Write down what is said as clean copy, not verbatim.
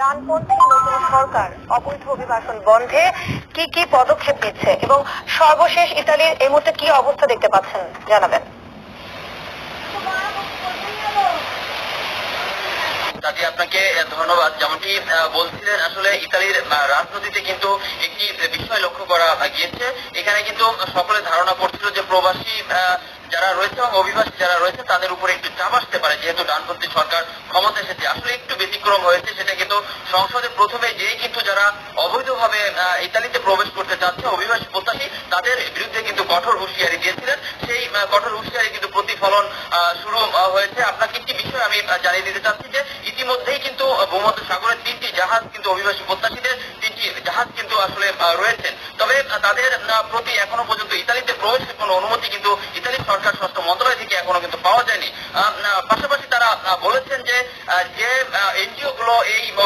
ডানপন্থী নতুন সরকার অবৈধ অভিবাসন বন্ধে কি কি পদক্ষেপ নিচ্ছে এবং সর্বশেষ ইতালির এই মুহূর্তে কি অবস্থা দেখতে পাচ্ছেন জানাবেন। আপনাকে ধন্যবাদ। যেমনটি বলছিলেন, আসলে ইতালির রাজনীতিতে কিন্তু একটি বিষয় লক্ষ্য করা গিয়েছে। এখানে কিন্তু সকলে ধারণা করছিল যে প্রবাসী যারা রয়েছে এবং অভিবাসী যারা রয়েছে তাদের উপরে একটু চাপ আসতে পারে, যেহেতু ডানপন্থী সরকার ক্ষমতা এসেছে। আসলে একটু ব্যতিক্রম হয়েছে, সেটা কিন্তু সংসদে প্রথমে যেই কিন্তু যারা অবৈধভাবে ইতালিতে প্রবেশ করতে চাচ্ছে অভিবাসী প্রত্যাশী তাদের বিরুদ্ধে কিন্তু কঠোর হুঁশিয়ারি দিয়েছিলেন। সেই কঠোর হুঁশিয়ারি কিন্তু প্রতিফলন শুরু হয়েছে। আপনাকে একটি বিষয় আমি জানিয়ে দিতে চাচ্ছি যে ইতিমধ্যেই কিন্তু ভূমধ্য সাগরের 3টি জাহাজ কিন্তু অভিবাসী প্রত্যাশীদের 3টি জাহাজ কিন্তু আসলে রয়েছেন। তবে তাদের প্রতি এখনো পর্যন্ত ইতালিতে প্রবেশের কোনো অনুমতি কিন্তু ইতালির সরকার স্বরাষ্ট্র মন্ত্রণালয় থেকে এখনো কিন্তু পাওয়া যায়নি। পাশাপাশি তারা বলেছেন যে এনজিও গুলো এই